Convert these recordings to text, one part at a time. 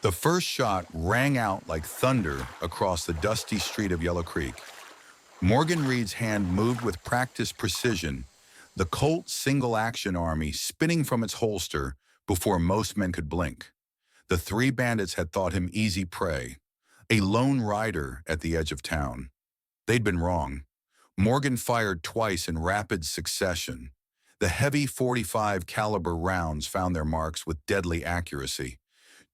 The first shot rang out like thunder across the dusty street of Yellow Creek. Morgan Reed's hand moved with practiced precision, the Colt single-action army spinning from its holster before most men could blink. The three bandits had thought him easy prey, a lone rider at the edge of town. They'd been wrong. Morgan fired twice in rapid succession. The heavy .45 caliber rounds found their marks with deadly accuracy.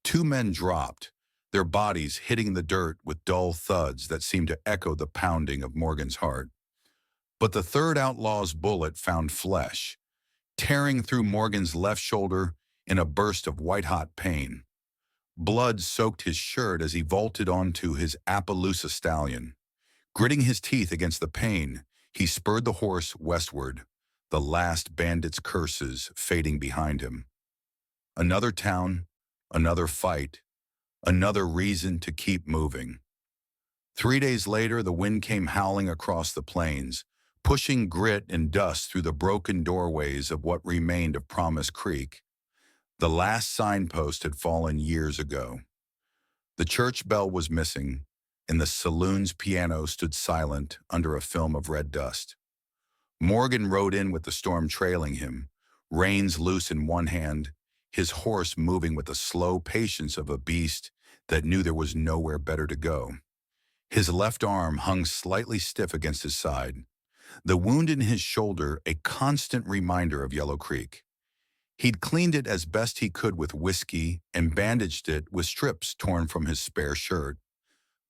Two men dropped, their bodies hitting the dirt with dull thuds that seemed to echo the pounding of Morgan's heart. But the third outlaw's bullet found flesh, tearing through Morgan's left shoulder in a burst of white-hot pain. Blood soaked his shirt as he vaulted onto his Appaloosa stallion. Gritting his teeth against the pain, he spurred the horse westward, the last bandit's curses fading behind him. Another town, another fight, another reason to keep moving. 3 days later, the wind came howling across the plains, pushing grit and dust through the broken doorways of what remained of Promise Creek. The last signpost had fallen years ago. The church bell was missing, and the saloon's piano stood silent under a film of red dust. Morgan rode in with the storm trailing him, reins loose in one hand, his horse moving with the slow patience of a beast that knew there was nowhere better to go. His left arm hung slightly stiff against his side, the wound in his shoulder a constant reminder of Yellow Creek. He'd cleaned it as best he could with whiskey and bandaged it with strips torn from his spare shirt,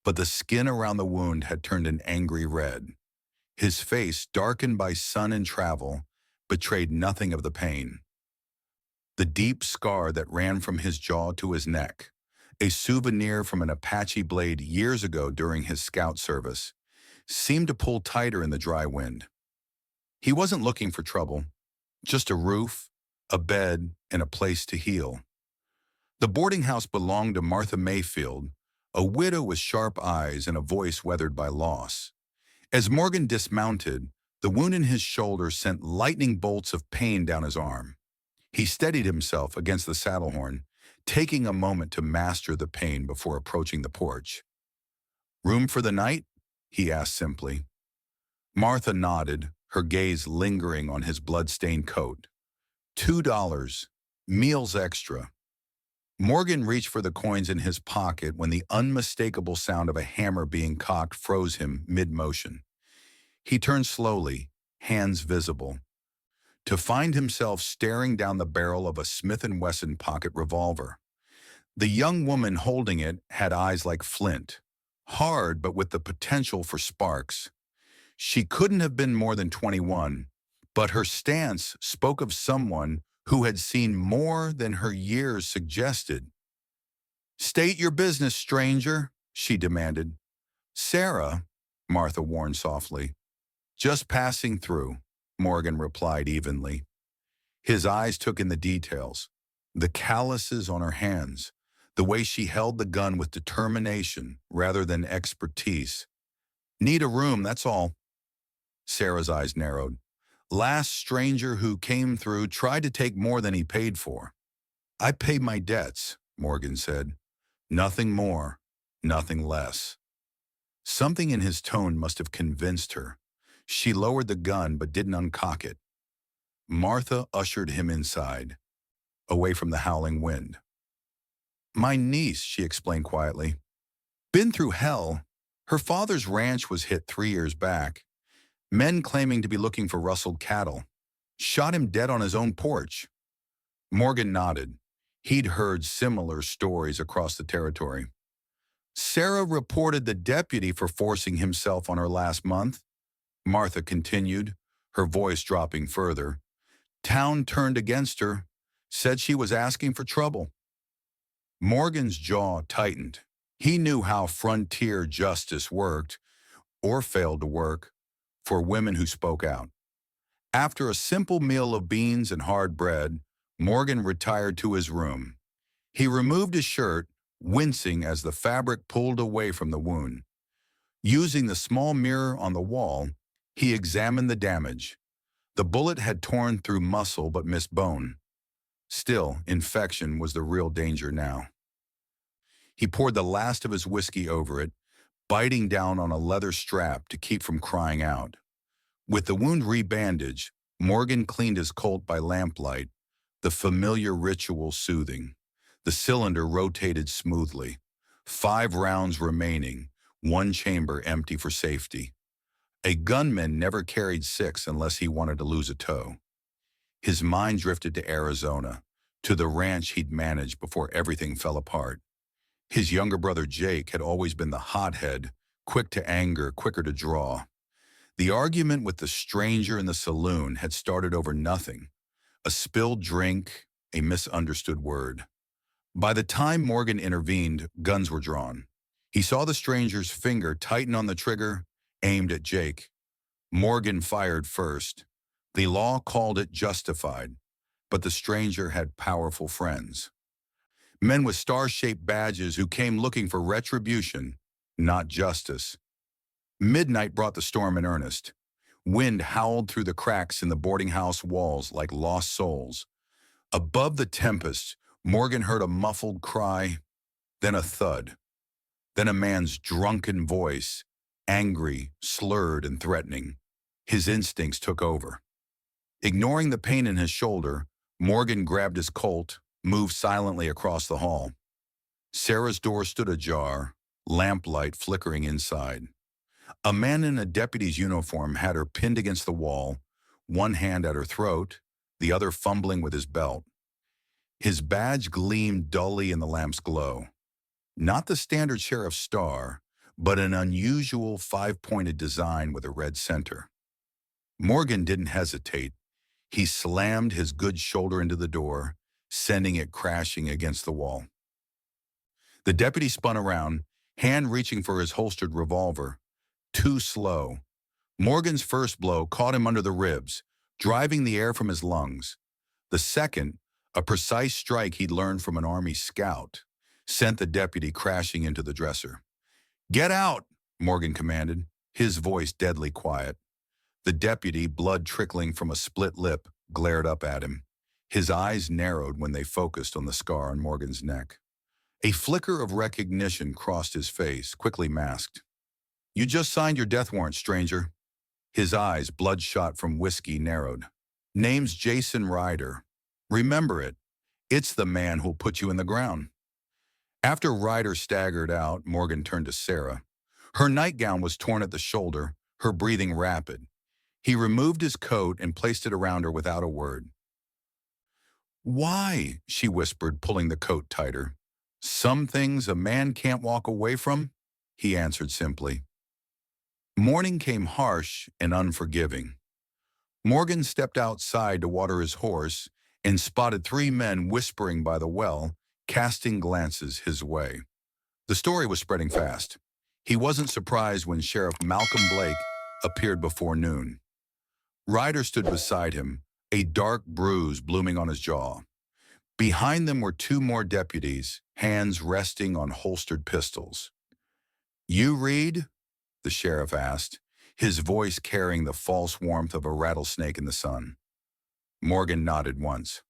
but the skin around the wound had turned an angry red. His face, darkened by sun and travel, betrayed nothing of the pain. The deep scar that ran from his jaw to his neck, a souvenir from an Apache blade years ago during his scout service, seemed to pull tighter in the dry wind. He wasn't looking for trouble, just a roof, a bed, and a place to heal. The boarding house belonged to Martha Mayfield, a widow with sharp eyes and a voice weathered by loss. As Morgan dismounted, the wound in his shoulder sent lightning bolts of pain down his arm. He steadied himself against the saddle horn, taking a moment to master the pain before approaching the porch. "Room for the night?" he asked simply. Martha nodded, her gaze lingering on his blood-stained coat. $2, meals extra. Morgan reached for the coins in his pocket when the unmistakable sound of a hammer being cocked froze him mid-motion. He turned slowly, hands visible, to find himself staring down the barrel of a Smith & Wesson pocket revolver. The young woman holding it had eyes like flint, hard but with the potential for sparks. She couldn't have been more than 21, but her stance spoke of someone who had seen more than her years suggested. "State your business, stranger," she demanded. "Sarah," Martha warned softly. "Just passing through," Morgan replied evenly. His eyes took in the details, the calluses on her hands, the way she held the gun with determination rather than expertise. "Need a room, that's all." Sarah's eyes narrowed. "Last stranger who came through tried to take more than he paid for." "I paid my debts," Morgan said. "Nothing more, nothing less." Something in his tone must have convinced her. She lowered the gun but didn't uncock it. Martha ushered him inside, away from the howling wind. "My niece," she explained quietly. "Been through hell. Her father's ranch was hit 3 years back. Men claiming to be looking for rustled cattle. Shot him dead on his own porch." Morgan nodded. He'd heard similar stories across the territory. "Sarah reported the deputy for forcing himself on her last month," Martha continued, her voice dropping further. "Town turned against her, said she was asking for trouble." Morgan's jaw tightened. He knew how frontier justice worked, or failed to work, for women who spoke out. After a simple meal of beans and hard bread, Morgan retired to his room. He removed his shirt, wincing as the fabric pulled away from the wound. Using the small mirror on the wall, he examined the damage. The bullet had torn through muscle but missed bone. Still, infection was the real danger now. He poured the last of his whiskey over it, biting down on a leather strap to keep from crying out. With the wound rebandaged, Morgan cleaned his Colt by lamplight, the familiar ritual soothing. The cylinder rotated smoothly. 5 rounds remaining, one chamber empty for safety. A gunman never carried 6 unless he wanted to lose a toe. His mind drifted to Arizona, to the ranch he'd managed before everything fell apart. His younger brother Jake had always been the hothead, quick to anger, quicker to draw. The argument with the stranger in the saloon had started over nothing. A spilled drink, a misunderstood word. By the time Morgan intervened, guns were drawn. He saw the stranger's finger tighten on the trigger, aimed at Jake. Morgan fired first. The law called it justified, but the stranger had powerful friends. Men with star-shaped badges who came looking for retribution, not justice. Midnight brought the storm in earnest. Wind howled through the cracks in the boarding house walls like lost souls. Above the tempest, Morgan heard a muffled cry, then a thud, then a man's drunken voice, angry, slurred, and threatening. His instincts took over. Ignoring the pain in his shoulder, Morgan grabbed his Colt, moved silently across the hall. Sarah's door stood ajar, lamplight flickering inside. A man in a deputy's uniform had her pinned against the wall, one hand at her throat, the other fumbling with his belt. His badge gleamed dully in the lamp's glow. Not the standard sheriff's star, but an unusual 5-pointed design with a red center. Morgan didn't hesitate. He slammed his good shoulder into the door, sending it crashing against the wall. The deputy spun around, hand reaching for his holstered revolver. Too slow. Morgan's first blow caught him under the ribs, driving the air from his lungs. The second, a precise strike he'd learned from an Army scout, sent the deputy crashing into the dresser. "Get out!" Morgan commanded, his voice deadly quiet. The deputy, blood trickling from a split lip, glared up at him. His eyes narrowed when they focused on the scar on Morgan's neck. A flicker of recognition crossed his face, quickly masked. "You just signed your death warrant, stranger." His eyes, bloodshot from whiskey, narrowed. "Name's Jason Ryder. Remember it. It's the man who'll put you in the ground." After Ryder staggered out, Morgan turned to Sarah. Her nightgown was torn at the shoulder, her breathing rapid. He removed his coat and placed it around her without a word. "Why?" she whispered, pulling the coat tighter. "Some things a man can't walk away from," he answered simply. Morning came harsh and unforgiving. Morgan stepped outside to water his horse and spotted 3 men whispering by the well, casting glances his way. The story was spreading fast. He wasn't surprised when Sheriff Malcolm Blake appeared before noon. Ryder stood beside him, a dark bruise blooming on his jaw. Behind them were 2 more deputies, hands resting on holstered pistols. "You read?" the sheriff asked, his voice carrying the false warmth of a rattlesnake in the sun. Morgan nodded once.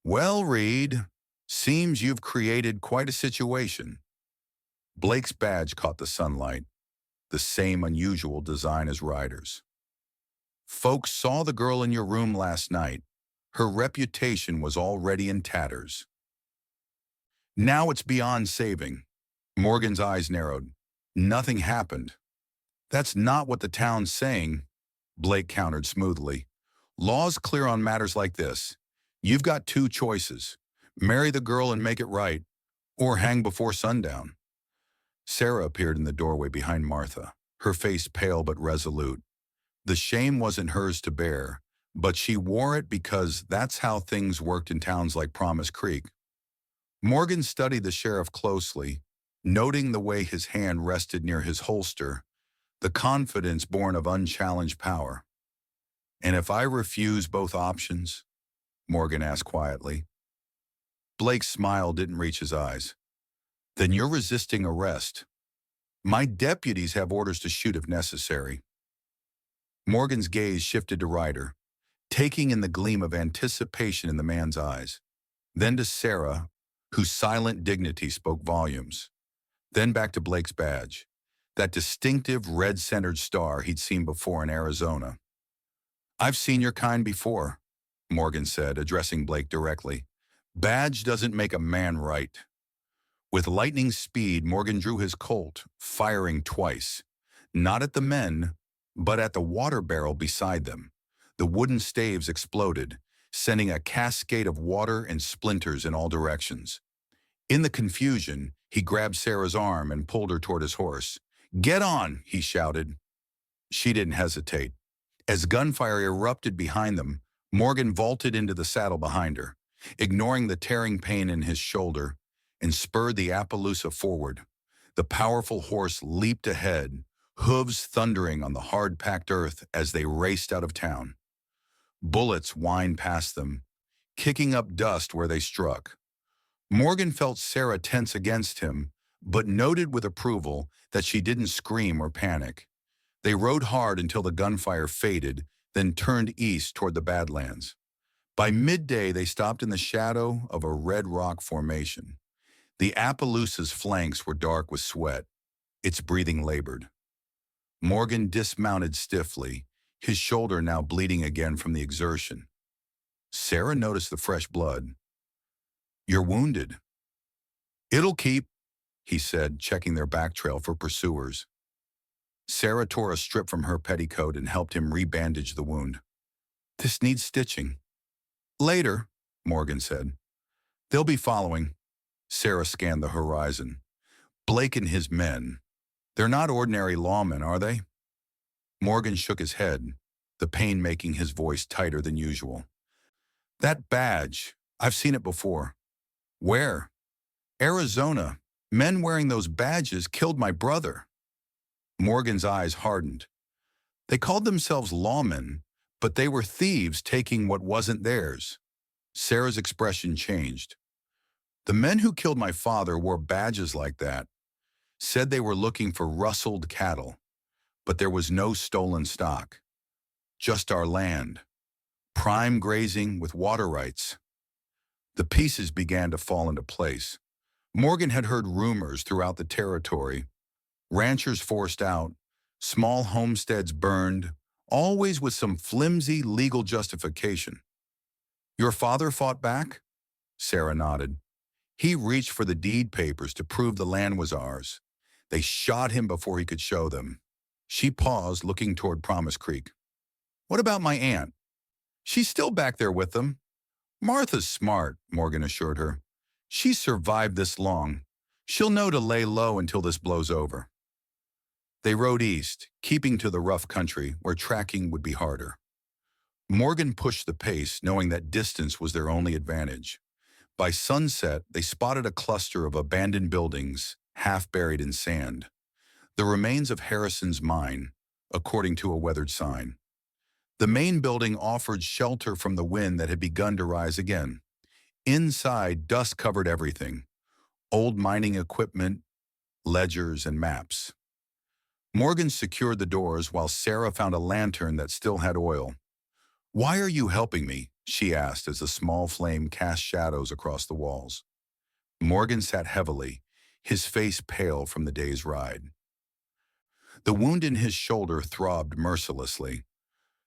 "Well, Reed, seems you've created quite a situation." Blake's badge caught the sunlight, the same unusual design as Ryder's. "Folks saw the girl in your room last night. Her reputation was already in tatters. Now it's beyond saving." Morgan's eyes narrowed. "Nothing happened." "That's not what the town's saying," Blake countered smoothly. "Law's clear on matters like this. You've got 2 choices. Marry the girl and make it right, or hang before sundown." Sarah appeared in the doorway behind Martha, her face pale but resolute. The shame wasn't hers to bear, but she wore it because that's how things worked in towns like Promise Creek. Morgan studied the sheriff closely, noting the way his hand rested near his holster, the confidence born of unchallenged power. "And if I refuse both options?" Morgan asked quietly. Blake's smile didn't reach his eyes. "Then you're resisting arrest. My deputies have orders to shoot if necessary." Morgan's gaze shifted to Ryder, taking in the gleam of anticipation in the man's eyes, then to Sarah, whose silent dignity spoke volumes. Then back to Blake's badge, that distinctive red-centered star he'd seen before in Arizona. "I've seen your kind before," Morgan said, addressing Blake directly. "Badge doesn't make a man right." With lightning speed, Morgan drew his Colt, firing twice, not at the men, but at the water barrel beside them. The wooden staves exploded, sending a cascade of water and splinters in all directions. In the confusion, he grabbed Sarah's arm and pulled her toward his horse. "Get on!" he shouted. She didn't hesitate. As gunfire erupted behind them, Morgan vaulted into the saddle behind her, ignoring the tearing pain in his shoulder, and spurred the Appaloosa forward. The powerful horse leaped ahead, hooves thundering on the hard-packed earth as they raced out of town. Bullets whined past them, kicking up dust where they struck. Morgan felt Sarah tense against him, but noted with approval that she didn't scream or panic. They rode hard until the gunfire faded, then turned east toward the Badlands. By midday, they stopped in the shadow of a red rock formation. The Appaloosa's flanks were dark with sweat. Its breathing labored. Morgan dismounted stiffly, his shoulder now bleeding again from the exertion. Sarah noticed the fresh blood. "You're wounded." "It'll keep," he said, checking their back trail for pursuers. Sarah tore a strip from her petticoat and helped him rebandage the wound. "This needs stitching." "Later," Morgan said. "They'll be following." Sarah scanned the horizon. "Blake and his men. They're not ordinary lawmen, are they?" Morgan shook his head, the pain making his voice tighter than usual. "That badge, I've seen it before." "Where?" "Arizona. Men wearing those badges killed my brother." Morgan's eyes hardened. "They called themselves lawmen, but they were thieves taking what wasn't theirs." Sarah's expression changed. "The men who killed my father wore badges like that, said they were looking for rustled cattle, but there was no stolen stock. Just our land. Prime grazing with water rights." The pieces began to fall into place. Morgan had heard rumors throughout the territory. Ranchers forced out, small homesteads burned, always with some flimsy legal justification. "Your father fought back?" Sarah nodded. "He reached for the deed papers to prove the land was ours. They shot him before he could show them." She paused, looking toward Promise Creek. "What about my aunt?" "She's still back there with them." "Martha's smart," Morgan assured her. "She survived this long. She'll know to lay low until this blows over." They rode east, keeping to the rough country where tracking would be harder. Morgan pushed the pace, knowing that distance was their only advantage. By sunset, they spotted a cluster of abandoned buildings, half buried in sand. The remains of Harrison's mine, according to a weathered sign. The main building offered shelter from the wind that had begun to rise again. Inside, dust covered everything: old mining equipment, ledgers, and maps. Morgan secured the doors while Sarah found a lantern that still had oil. "Why are you helping me?" she asked as a small flame cast shadows across the walls. Morgan sat heavily, his face pale from the day's ride. The wound in his shoulder throbbed mercilessly.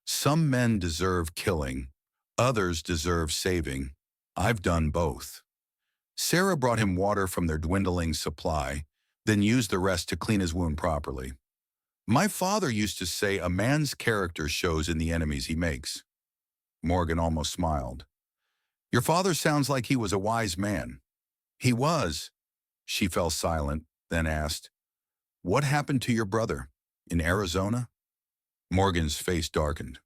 "Some men deserve killing, others deserve saving. I've done both." Sarah brought him water from their dwindling supply, then used the rest to clean his wound properly. "My father used to say a man's character shows in the enemies he makes." Morgan almost smiled. "Your father sounds like he was a wise man." "He was." She fell silent, then asked, "What happened to your brother? In Arizona?" Morgan's face darkened.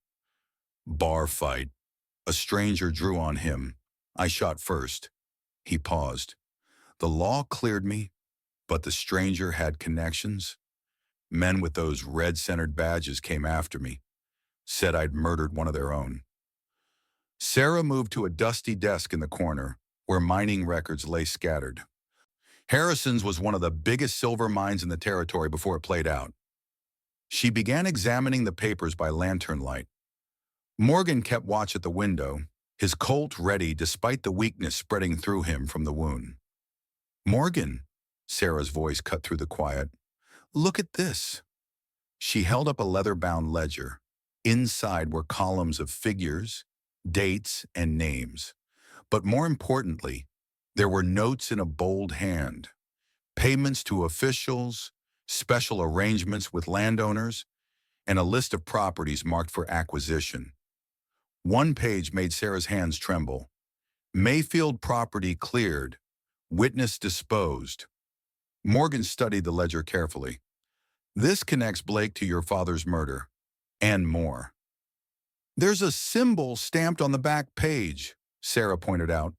"Bar fight. A stranger drew on him. I shot first." He paused. "The law cleared me, but the stranger had connections. Men with those red-centered badges came after me, said I'd murdered one of their own." Sarah moved to a dusty desk in the corner, where mining records lay scattered. Harrison's was one of the biggest silver mines in the territory before it played out. She began examining the papers by lantern light. Morgan kept watch at the window, his Colt ready despite the weakness spreading through him from the wound. "Morgan," Sarah's voice cut through the quiet. Look at this. She held up a leather-bound ledger. Inside were columns of figures, dates, and names. But more importantly, there were notes in a bold hand. Payments to officials, special arrangements with landowners, and a list of properties marked for acquisition. One page made Sarah's hands tremble. Mayfield property cleared. Witness disposed. Morgan studied the ledger carefully. This connects Blake to your father's murder, and more. There's a symbol stamped on the back page, Sarah pointed out.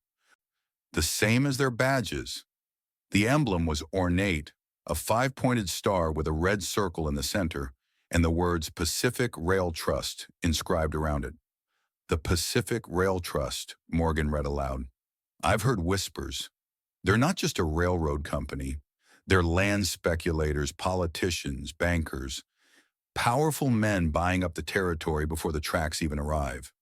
The same as their badges. The emblem was ornate, a five-pointed star with a red circle in the center, and the words Pacific Rail Trust inscribed around it. The Pacific Rail Trust, Morgan read aloud. I've heard whispers. They're not just a railroad company. They're land speculators, politicians, bankers, powerful men buying up the territory before the tracks even arrive.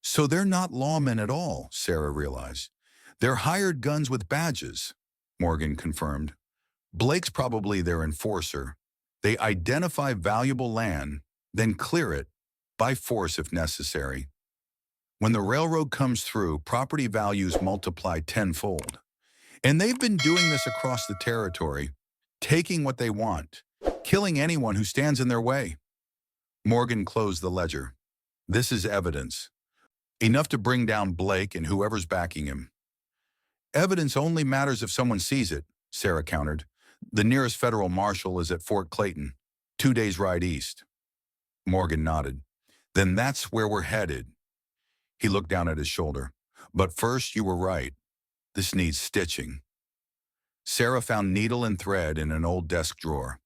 So they're not lawmen at all, Sarah realized. They're hired guns with badges, Morgan confirmed. Blake's probably their enforcer. They identify valuable land, then clear it, by force if necessary. When the railroad comes through, property values multiply tenfold. And they've been doing this across the territory, taking what they want, killing anyone who stands in their way. Morgan closed the ledger. This is evidence. Enough to bring down Blake and whoever's backing him. Evidence only matters if someone sees it, Sarah countered. The nearest federal marshal is at Fort Clayton, 2 days' ride east. Morgan nodded. Then that's where we're headed. He looked down at his shoulder. But first, you were right. This needs stitching. Sarah found needle and thread in an old desk drawer.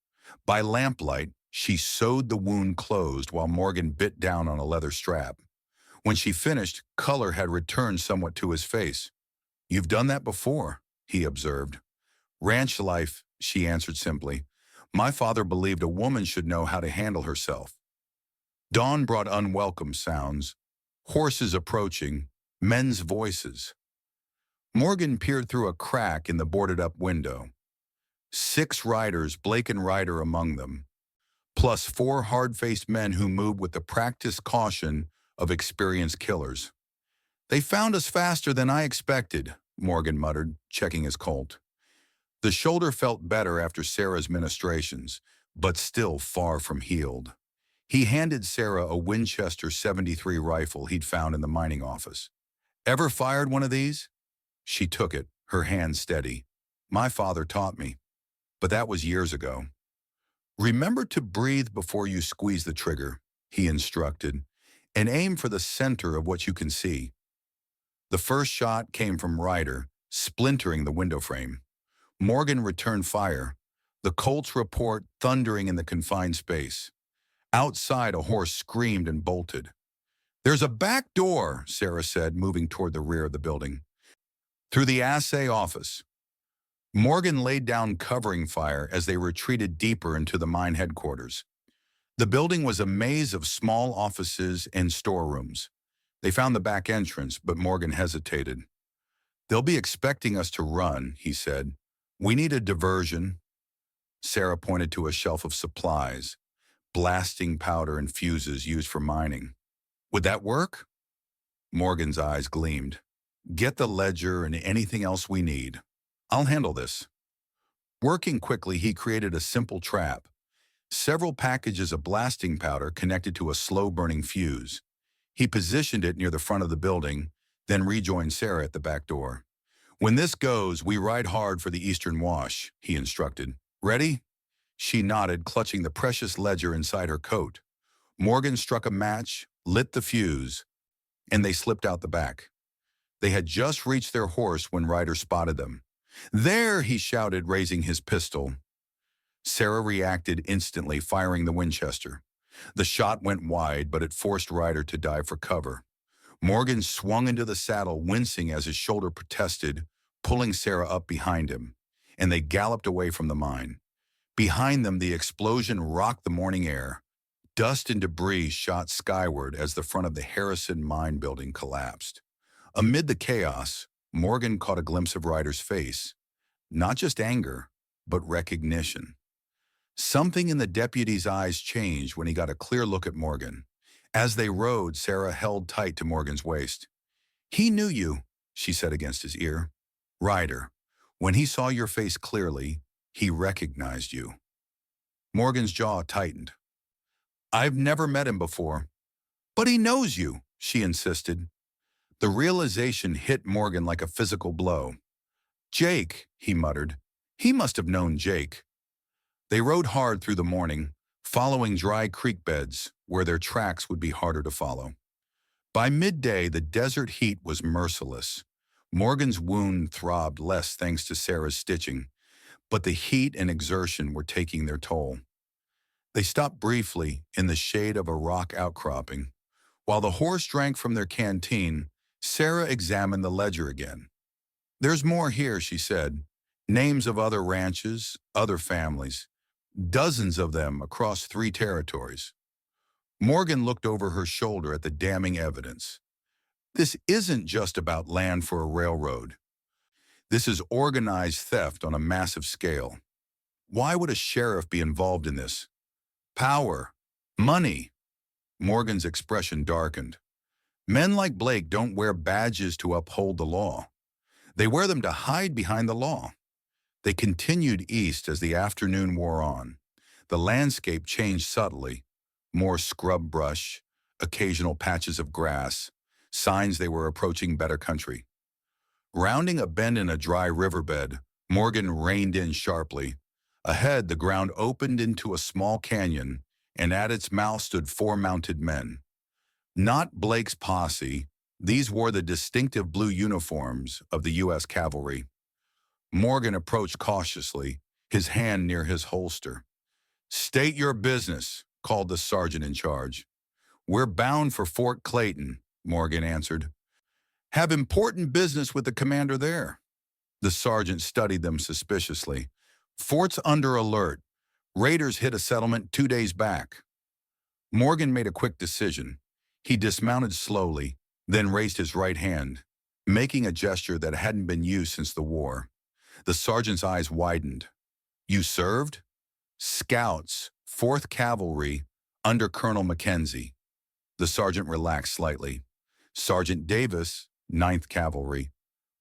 By lamplight, she sewed the wound closed while Morgan bit down on a leather strap. When she finished, color had returned somewhat to his face. You've done that before, he observed. Ranch life, she answered simply. My father believed a woman should know how to handle herself. Dawn brought unwelcome sounds. Horses approaching, men's voices. Morgan peered through a crack in the boarded-up window. 6 riders, Blake and Ryder among them, plus 4 hard-faced men who moved with the practiced caution of experienced killers. They found us faster than I expected, Morgan muttered, checking his Colt. The shoulder felt better after Sarah's ministrations, but still far from healed. He handed Sarah a Winchester .73 rifle he'd found in the mining office. Ever fired one of these? She took it, her hand steady. My father taught me, but that was years ago. Remember to breathe before you squeeze the trigger, he instructed, and aim for the center of what you can see. The first shot came from Ryder, splintering the window frame. Morgan returned fire, the Colt's report thundering in the confined space. Outside, a horse screamed and bolted. There's a back door, Sarah said, moving toward the rear of the building. Through the assay office. Morgan laid down covering fire as they retreated deeper into the mine headquarters. The building was a maze of small offices and storerooms. They found the back entrance, but Morgan hesitated. They'll be expecting us to run, he said. We need a diversion. Sarah pointed to a shelf of supplies, blasting powder and fuses used for mining. Would that work? Morgan's eyes gleamed. Get the ledger and anything else we need. I'll handle this. Working quickly, he created a simple trap. Several packages of blasting powder connected to a slow-burning fuse. He positioned it near the front of the building, then rejoined Sarah at the back door. When this goes, we ride hard for the Eastern Wash, he instructed. Ready? She nodded, clutching the precious ledger inside her coat. Morgan struck a match, lit the fuse, and they slipped out the back. They had just reached their horse when Ryder spotted them. There, he shouted, raising his pistol. Sarah reacted instantly, firing the Winchester. The shot went wide, but it forced Ryder to dive for cover. Morgan swung into the saddle, wincing as his shoulder protested, pulling Sarah up behind him, and they galloped away from the mine. Behind them, the explosion rocked the morning air. Dust and debris shot skyward as the front of the Harrison mine building collapsed. Amid the chaos, Morgan caught a glimpse of Ryder's face. Not just anger, but recognition. Something in the deputy's eyes changed when he got a clear look at Morgan. As they rode, Sarah held tight to Morgan's waist. "He knew you," she said against his ear. "Ryder, when he saw your face clearly, he recognized you." Morgan's jaw tightened. "I've never met him before." "But he knows you," she insisted. The realization hit Morgan like a physical blow. "Jake," he muttered. "He must have known Jake." They rode hard through the morning, following dry creek beds where their tracks would be harder to follow. By midday, the desert heat was merciless. Morgan's wound throbbed less thanks to Sarah's stitching, but the heat and exertion were taking their toll. They stopped briefly in the shade of a rock outcropping. While the horse drank from their canteen, Sarah examined the ledger again. "There's more here," she said. "Names of other ranches, other families. Dozens of them across 3 territories." Morgan looked over her shoulder at the damning evidence. "This isn't just about land for a railroad. This is organized theft on a massive scale. Why would a sheriff be involved in this? Power. Money." Morgan's expression darkened. "Men like Blake don't wear badges to uphold the law. They wear them to hide behind the law." They continued east as the afternoon wore on. The landscape changed subtly. More scrub brush, occasional patches of grass, signs they were approaching better country. Rounding a bend in a dry riverbed, Morgan reined in sharply. Ahead, the ground opened into a small canyon, and at its mouth stood 4 mounted men. Not Blake's posse, these wore the distinctive blue uniforms of the U.S. Cavalry. Morgan approached cautiously, his hand near his holster. "State your business," called the sergeant in charge. "We're bound for Fort Clayton," Morgan answered. "Have important business with the commander there." The sergeant studied them suspiciously. "Fort's under alert. Raiders hit a settlement 2 days back." Morgan made a quick decision. He dismounted slowly, then raised his right hand, making a gesture that hadn't been used since the war. The sergeant's eyes widened. "You served?" "Scouts, 4th Cavalry, under Colonel Mackenzie." The sergeant relaxed slightly. "Sergeant Davis, 9th Cavalry.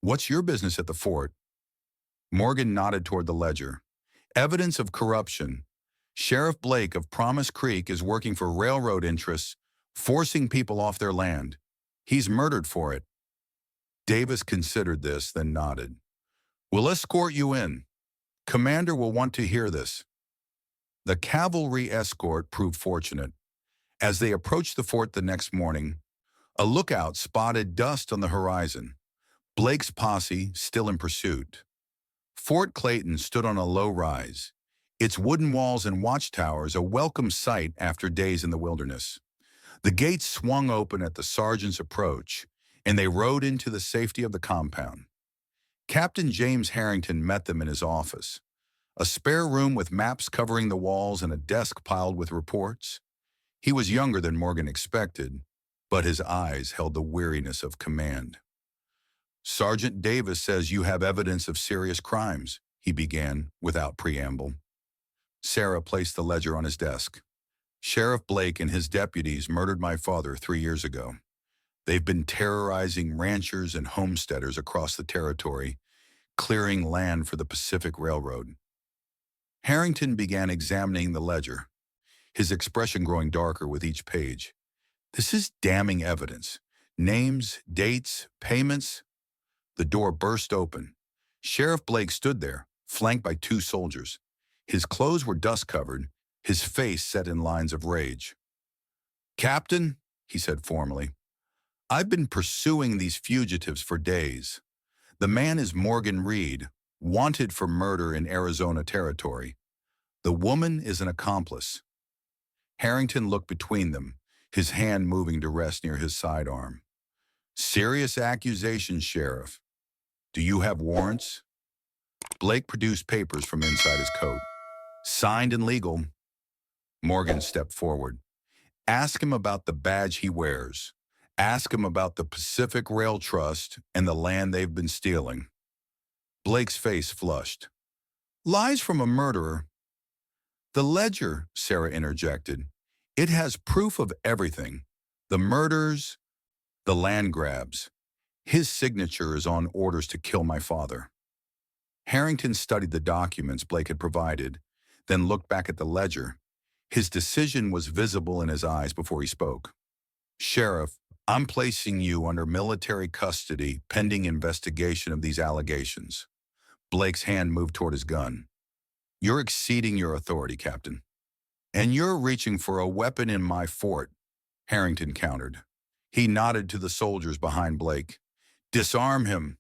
What's your business at the fort?" Morgan nodded toward the ledger. "Evidence of corruption. Sheriff Blake of Promise Creek is working for railroad interests, forcing people off their land. He's murdered for it." Davis considered this, then nodded. "We'll escort you in. Commander will want to hear this." The cavalry escort proved fortunate. As they approached the fort the next morning, a lookout spotted dust on the horizon. Blake's posse still in pursuit. Fort Clayton stood on a low rise, its wooden walls and watchtowers a welcome sight after days in the wilderness. The gates swung open at the sergeant's approach, and they rode into the safety of the compound. Captain James Harrington met them in his office. A spare room with maps covering the walls and a desk piled with reports. He was younger than Morgan expected, but his eyes held the weariness of command. "Sergeant Davis says you have evidence of serious crimes," he began without preamble. Sarah placed the ledger on his desk. "Sheriff Blake and his deputies murdered my father 3 years ago. They've been terrorizing ranchers and homesteaders across the territory, clearing land for the Pacific Railroad." Harrington began examining the ledger, his expression growing darker with each page. "This is damning evidence. Names, dates, payments." The door burst open. Sheriff Blake stood there, flanked by 2 soldiers. His clothes were dust-covered, his face set in lines of rage. "Captain," he said formally, "I've been pursuing these fugitives for days. The man is Morgan Reed, wanted for murder in Arizona territory. The woman is an accomplice." Harrington looked between them, his hand moving to rest near his sidearm. "Serious accusation, Sheriff. Do you have warrants?" Blake produced papers from inside his coat. "Signed and legal." Morgan stepped forward. "Ask him about the badge he wears. Ask him about the Pacific Rail Trust and the land they've been stealing." Blake's face flushed. Lies from a murderer. The ledger, Sarah interjected. It has proof of everything. The murders, the land grabs. His signature is on orders to kill my father. Harrington studied the documents Blake had provided, then looked back at the ledger. His decision was visible in his eyes before he spoke. Sheriff, I'm placing you under military custody pending investigation of these allegations. Blake's hand moved toward his gun. You're exceeding your authority, Captain. And you're reaching for a weapon in my fort, Harrington countered. He nodded to the soldiers behind Blake. Disarm him.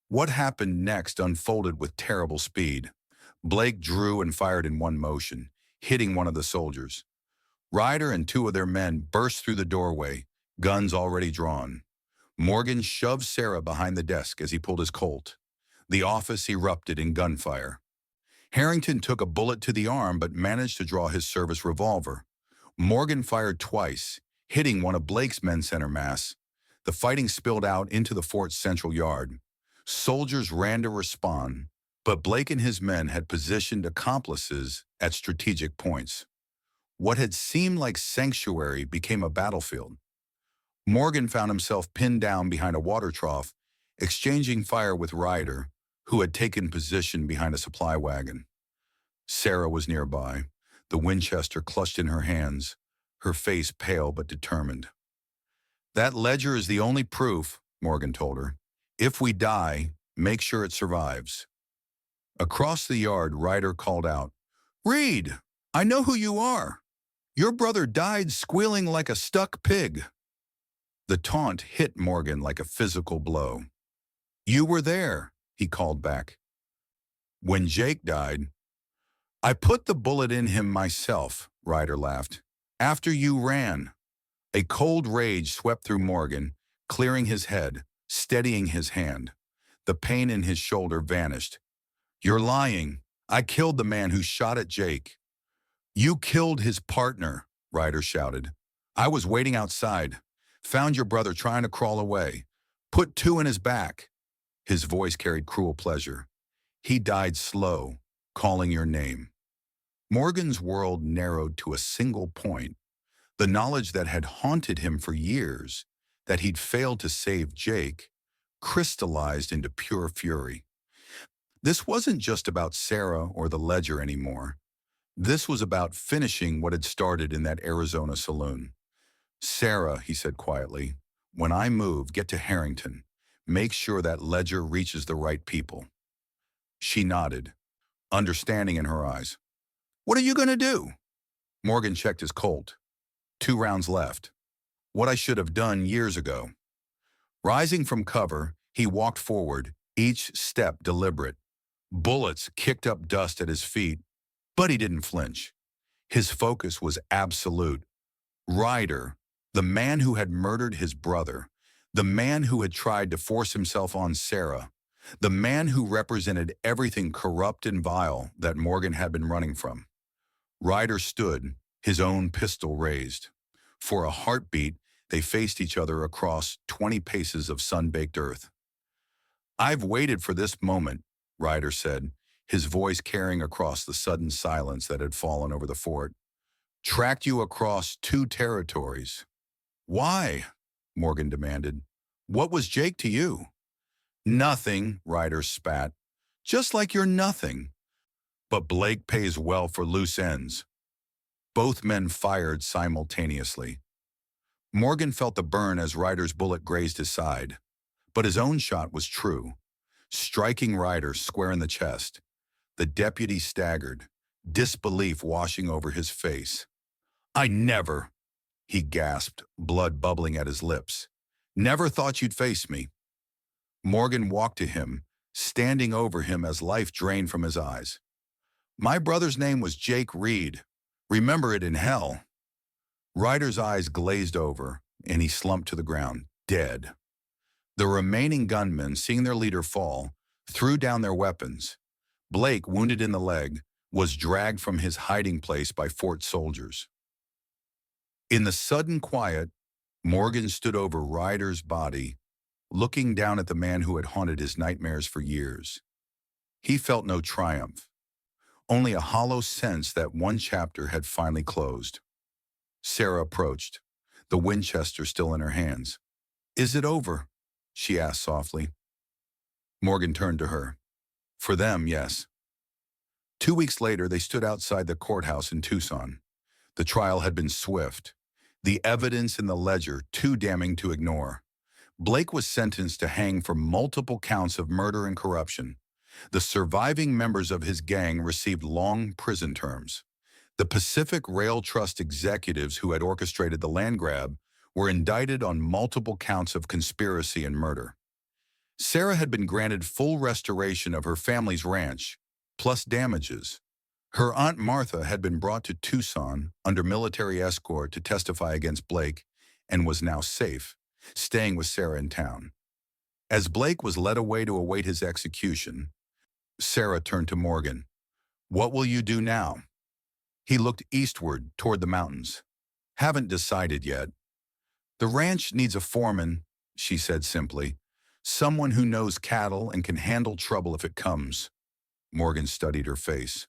What happened next unfolded with terrible speed. Blake drew and fired in one motion, hitting one of the soldiers. Ryder and two of their men burst through the doorway, guns already drawn. Morgan shoved Sarah behind the desk as he pulled his Colt. The office erupted in gunfire. Harrington took a bullet to the arm but managed to draw his service revolver. Morgan fired twice, hitting one of Blake's men center mass. The fighting spilled out into the fort's central yard. Soldiers ran to respond, but Blake and his men had positioned accomplices at strategic points. What had seemed like sanctuary became a battlefield. Morgan found himself pinned down behind a water trough, exchanging fire with Ryder, who had taken position behind a supply wagon. Sarah was nearby, the Winchester clutched in her hands, her face pale but determined. That ledger is the only proof, Morgan told her. If we die, make sure it survives. Across the yard, Ryder called out, Reed, I know who you are. Your brother died squealing like a stuck pig. The taunt hit Morgan like a physical blow. You were there, he called back. When Jake died, I put the bullet in him myself, Ryder laughed. After you ran. A cold rage swept through Morgan, clearing his head, steadying his hand. The pain in his shoulder vanished. You're lying. I killed the man who shot at Jake. You killed his partner, Ryder shouted. I was waiting outside. Found your brother trying to crawl away. Put two in his back. His voice carried cruel pleasure. He died slow, calling your name. Morgan's world narrowed to a single point. The knowledge that had haunted him for years, that he'd failed to save Jake, crystallized into pure fury. This wasn't just about Sarah or the ledger anymore. This was about finishing what had started in that Arizona saloon. Sarah, he said quietly, when I move, get to Harrington. Make sure that ledger reaches the right people. She nodded, understanding in her eyes. What are you going to do? Morgan checked his Colt. 2 rounds left. What I should have done years ago. Rising from cover, he walked forward, each step deliberate. Bullets kicked up dust at his feet, but he didn't flinch. His focus was absolute. Ryder, the man who had murdered his brother, the man who had tried to force himself on Sarah, the man who represented everything corrupt and vile that Morgan had been running from. Ryder stood, his own pistol raised. For a heartbeat, they faced each other across 20 paces of sun-baked earth. I've waited for this moment, Ryder said, his voice carrying across the sudden silence that had fallen over the fort. Tracked you across 2 territories. Why? Morgan demanded. What was Jake to you? Nothing, Ryder spat. Just like you're nothing. But Blake pays well for loose ends. Both men fired simultaneously. Morgan felt the burn as Ryder's bullet grazed his side, but his own shot was true, striking Ryder square in the chest. The deputy staggered, disbelief washing over his face. I never, he gasped, blood bubbling at his lips. Never thought you'd face me. Morgan walked to him, standing over him as life drained from his eyes. My brother's name was Jake Reed. Remember it in hell. Ryder's eyes glazed over, and he slumped to the ground, dead. The remaining gunmen, seeing their leader fall, threw down their weapons. Blake, wounded in the leg, was dragged from his hiding place by fort soldiers. In the sudden quiet, Morgan stood over Ryder's body, looking down at the man who had haunted his nightmares for years. He felt no triumph, only a hollow sense that one chapter had finally closed. Sarah approached, the Winchester still in her hands. "Is it over?" she asked softly. Morgan turned to her. "For them, yes." 2 weeks later, they stood outside the courthouse in Tucson. The trial had been swift, the evidence in the ledger too damning to ignore. Blake was sentenced to hang for multiple counts of murder and corruption. The surviving members of his gang received long prison terms. The Pacific Rail Trust executives who had orchestrated the land grab were indicted on multiple counts of conspiracy and murder. Sarah had been granted full restoration of her family's ranch, plus damages. Her Aunt Martha had been brought to Tucson under military escort to testify against Blake and was now safe, staying with Sarah in town. As Blake was led away to await his execution, Sarah turned to Morgan. "What will you do now?" He looked eastward toward the mountains. "Haven't decided yet. The ranch needs a foreman," she said simply. "Someone who knows cattle and can handle trouble if it comes." Morgan studied her face,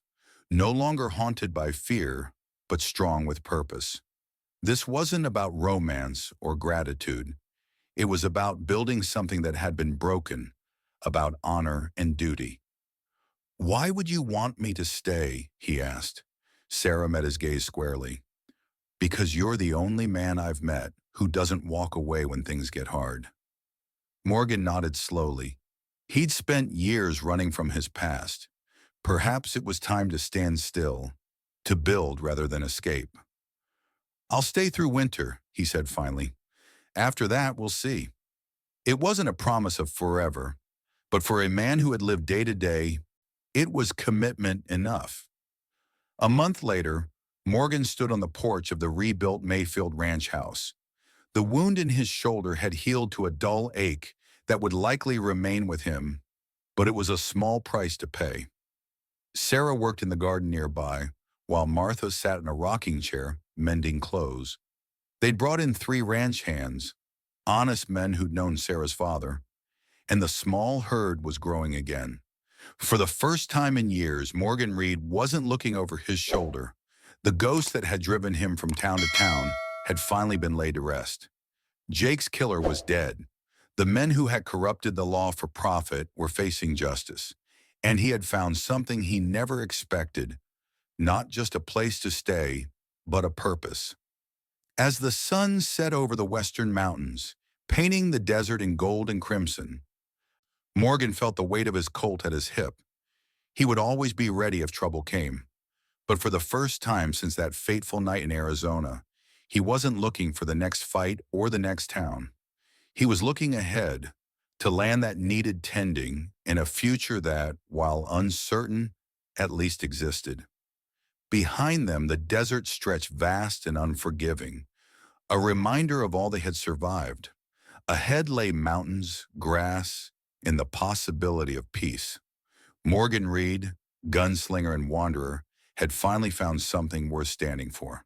no longer haunted by fear, but strong with purpose. This wasn't about romance or gratitude. It was about building something that had been broken, about honor and duty. "Why would you want me to stay?" he asked. Sarah met his gaze squarely. "Because you're the only man I've met who doesn't walk away when things get hard." Morgan nodded slowly. He'd spent years running from his past. Perhaps it was time to stand still, to build rather than escape. "I'll stay through winter," he said finally. "After that, we'll see." It wasn't a promise of forever, but for a man who had lived day to day, it was commitment enough. A month later, Morgan stood on the porch of the rebuilt Mayfield ranch house. The wound in his shoulder had healed to a dull ache that would likely remain with him, but it was a small price to pay. Sarah worked in the garden nearby, while Martha sat in a rocking chair, mending clothes. They'd brought in 3 ranch hands, honest men who'd known Sarah's father, and the small herd was growing again. For the first time in years, Morgan Reed wasn't looking over his shoulder. The ghost that had driven him from town to town had finally been laid to rest. Jake's killer was dead. The men who had corrupted the law for profit were facing justice, and he had found something he never expected, not just a place to stay, but a purpose. As the sun set over the western mountains, painting the desert in gold and crimson, Morgan felt the weight of his Colt at his hip. He would always be ready if trouble came. But for the first time since that fateful night in Arizona, he wasn't looking for the next fight or the next town. He was looking ahead to land that needed tending in a future that, while uncertain, at least existed. Behind them, the desert stretched vast and unforgiving, a reminder of all they had survived. Ahead lay mountains, grass, and the possibility of peace. Morgan Reed, gunslinger and wanderer, had finally found something worth standing for.